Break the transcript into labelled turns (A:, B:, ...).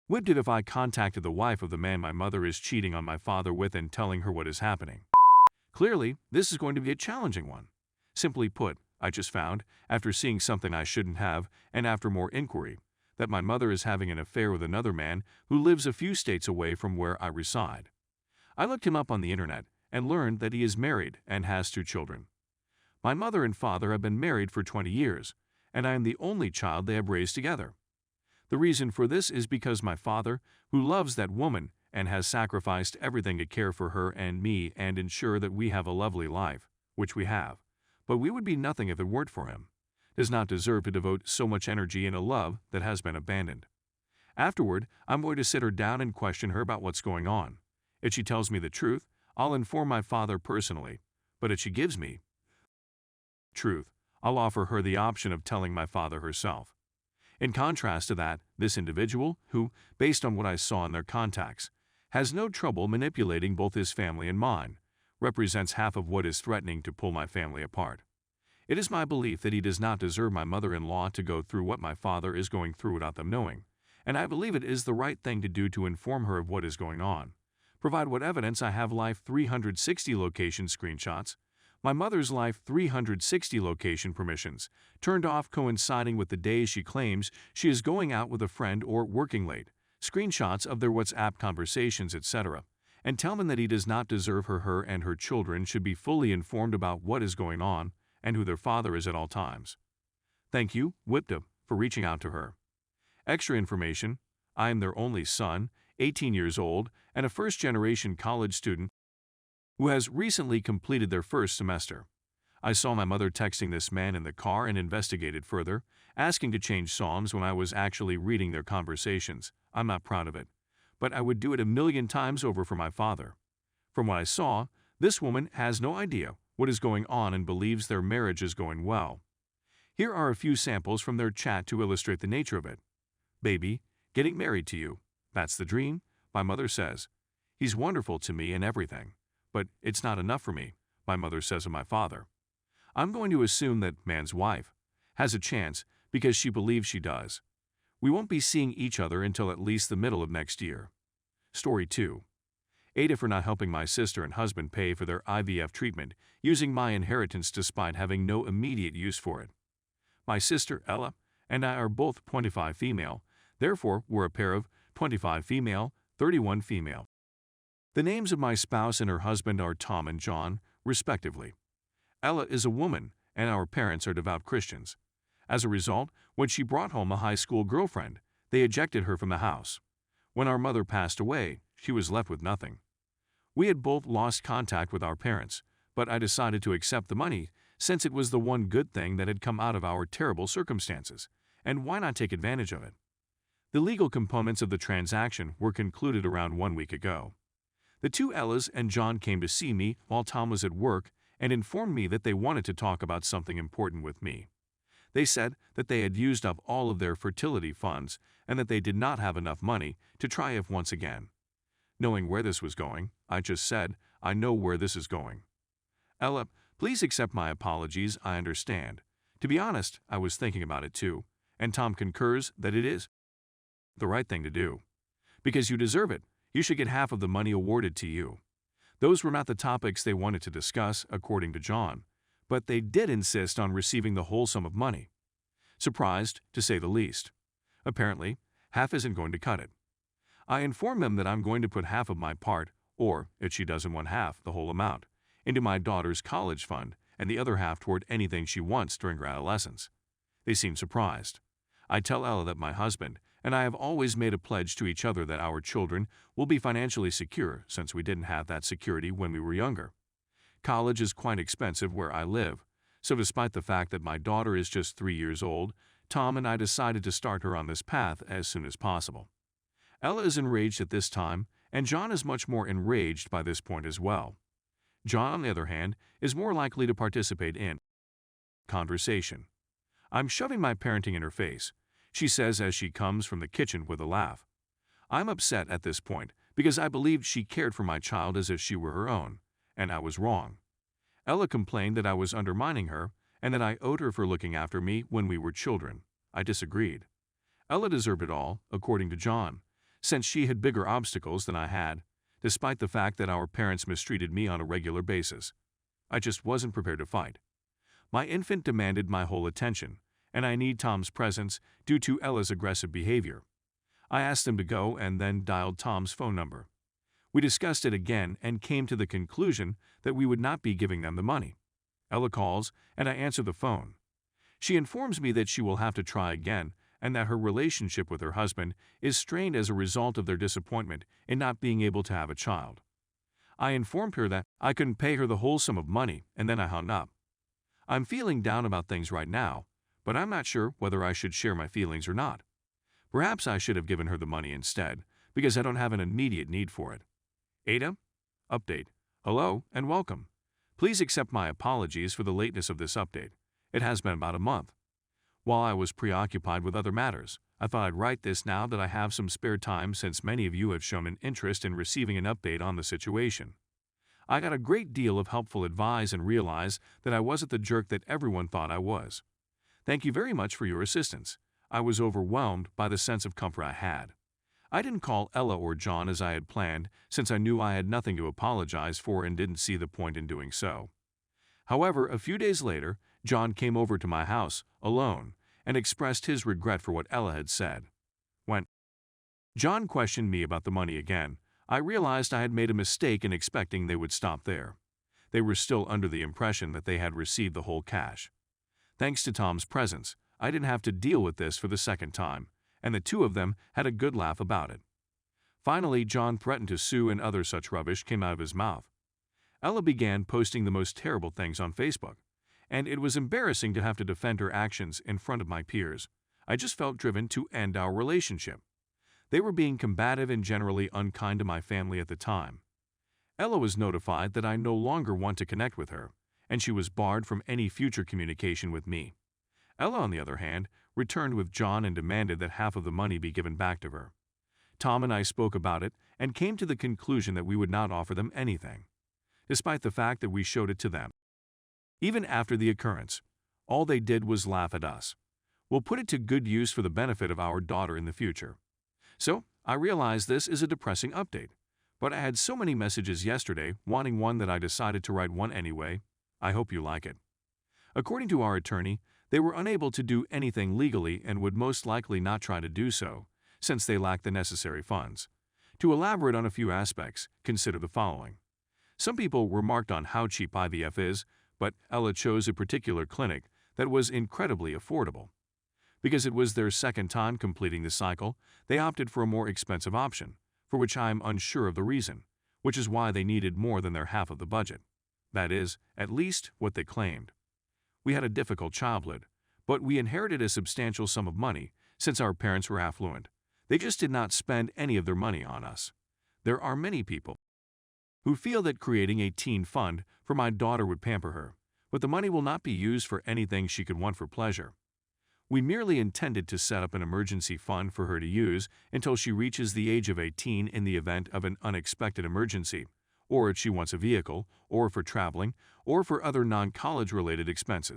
A: WIBTA If I contacted the wife of the man my mother is cheating on my father with and telling her what is happening. Clearly, this is going to be a challenging one. Simply put, I just found, after seeing something I shouldn't have, and after more inquiry, that my mother is having an affair with another man who lives a few states away from where I reside. I looked him up on the internet and learned that he is married and has 2 children. My mother and father have been married for 20 years, and I am the only child they have raised together. The reason for this is because my father, who loves that woman and has sacrificed everything to care for her and me and ensure that we have a lovely life, which we have, but we would be nothing if it weren't for him, does not deserve to devote so much energy in a love that has been abandoned. Afterward, I'm going to sit her down and question her about what's going on. If she tells me the truth, I'll inform my father personally, but if she gives me truth, I'll offer her the option of telling my father herself. In contrast to that, this individual, who, based on what I saw in their contacts, has no trouble manipulating both his family and mine, represents half of what is threatening to pull my family apart. It is my belief that he does not deserve my mother-in-law to go through what my father is going through without them knowing, and I believe it is the right thing to do to inform her of what is going on. Provide what evidence I have Life 360 location screenshots, my mother's Life 360 location permissions, turned off coinciding with the days she claims she is going out with a friend or working late, screenshots of their WhatsApp conversations, etc., and tell him that he does not deserve her and her children should be fully informed about what is going on and who their father is at all times. Thank you, WIBTA, for reaching out to her. Extra information: I am their only son, 18 years old, and a first-generation college student who has recently completed their first semester. I saw my mother texting this man in the car and investigated further, asking to change songs when I was actually reading their conversations. I'm not proud of it, but I would do it 1,000,000 times over for my father. From what I saw, this woman has no idea what is going on and believes their marriage is going well. Here are a few samples from their chat to illustrate the nature of it. Baby, getting married to you. That's the dream, my mother says. He's wonderful to me and everything. But it's not enough for me, my mother says of my father. I'm going to assume that man's wife has a chance because she believes she does. We won't be seeing each other until at least the middle of next year. Story 2. AITA for not helping my sister and husband pay for their IVF treatment using my inheritance despite having no immediate use for it. My sister, Ella, and I are both 25 female, therefore we're a pair of 25 female, 31 female. The names of my spouse and her husband are Tom and John, respectively. Ella is a woman, and our parents are devout Christians. As a result, when she brought home a high school girlfriend, they ejected her from the house. When our mother passed away, she was left with nothing. We had both lost contact with our parents, but I decided to accept the money since it was the one good thing that had come out of our terrible circumstances, and why not take advantage of it? The legal components of the transaction were concluded around 1 week ago. The 2 Ellas and John came to see me while Tom was at work and informed me that they wanted to talk about something important with me. They said that they had used up all of their fertility funds and that they did not have enough money to try if once again. Knowing where this was going, I just said, I know where this is going. Ella, please accept my apologies, I understand. To be honest, I was thinking about it too, and Tom concurs that it is the right thing to do. Because you deserve it. You should get half of the money awarded to you. Those were not the topics they wanted to discuss, according to John, but they did insist on receiving the whole sum of money. Surprised, to say the least. Apparently, half isn't going to cut it. I inform them that I'm going to put half of my part, or, if she doesn't want half, the whole amount, into my daughter's college fund and the other half toward anything she wants during her adolescence. They seem surprised. I tell Ella that my husband and I have always made a pledge to each other that our children will be financially secure since we didn't have that security when we were younger. College is quite expensive where I live, so despite the fact that my daughter is just 3 years old, Tom and I decided to start her on this path as soon as possible. Ella is enraged at this time, and John is much more enraged by this point as well. John, on the other hand, is more likely to participate in conversation. I'm shoving my parenting in her face, she says as she comes from the kitchen with a laugh. I'm upset at this point because I believed she cared for my child as if she were her own, and I was wrong. Ella complained that I was undermining her and that I owed her for looking after me when we were children. I disagreed. Ella deserved it all, according to John, since she had bigger obstacles than I had, despite the fact that our parents mistreated me on a regular basis. I just wasn't prepared to fight. My infant demanded my whole attention, and I need Tom's presence due to Ella's aggressive behavior. I asked him to go and then dialed Tom's phone number. We discussed it again and came to the conclusion that we would not be giving them the money. Ella calls, and I answer the phone. She informs me that she will have to try again and that her relationship with her husband is strained as a result of their disappointment in not being able to have a child. I informed her that I couldn't pay her the whole sum of money, and then I hung up. I'm feeling down about things right now, but I'm not sure whether I should share my feelings or not. Perhaps I should have given her the money instead, because I don't have an immediate need for it. Ada? Update. Hello and welcome. Please accept my apologies for the lateness of this update. It has been about a month. While I was preoccupied with other matters, I thought I'd write this now that I have some spare time since many of you have shown an interest in receiving an update on the situation. I got a great deal of helpful advice and realized that I wasn't the jerk that everyone thought I was. Thank you very much for your assistance. I was overwhelmed by the sense of comfort I had. I didn't call Ella or John as I had planned since I knew I had nothing to apologize for and didn't see the point in doing so. However, a few days later, John came over to my house, alone, and expressed his regret for what Ella had said. When John questioned me about the money again, I realized I had made a mistake in expecting they would stop there. They were still under the impression that they had received the whole cash. Thanks to Tom's presence, I didn't have to deal with this for the second time, and the two of them had a good laugh about it. Finally, John threatened to sue and other such rubbish came out of his mouth. Ella began posting the most terrible things on Facebook, and it was embarrassing to have to defend her actions in front of my peers. I just felt driven to end our relationship. They were being combative and generally unkind to my family at the time. Ella was notified that I no longer want to connect with her, and she was barred from any future communication with me. Ella, on the other hand, returned with John and demanded that half of the money be given back to her. Tom and I spoke about it and came to the conclusion that we would not offer them anything, despite the fact that we showed it to them. Even after the occurrence, all they did was laugh at us. We'll put it to good use for the benefit of our daughter in the future. So, I realize this is a depressing update, but I had so many messages yesterday wanting one that I decided to write one anyway. I hope you like it. According to our attorney, they were unable to do anything legally and would most likely not try to do so, since they lack the necessary funds. To elaborate on a few aspects, consider the following. Some people remarked on how cheap IVF is, but Ella chose a particular clinic that was incredibly affordable. Because it was their second time completing the cycle, they opted for a more expensive option, for which I am unsure of the reason, which is why they needed more than their half of the budget. That is, at least what they claimed. We had a difficult childhood, but we inherited a substantial sum of money since our parents were affluent. They just did not spend any of their money on us. There are many people who feel that creating a teen fund for my daughter would pamper her, but the money will not be used for anything she could want for pleasure. We merely intended to set up an emergency fund for her to use until she reaches the age of 18 in the event of an unexpected emergency, or if she wants a vehicle, or for traveling, or for other non-college related expenses.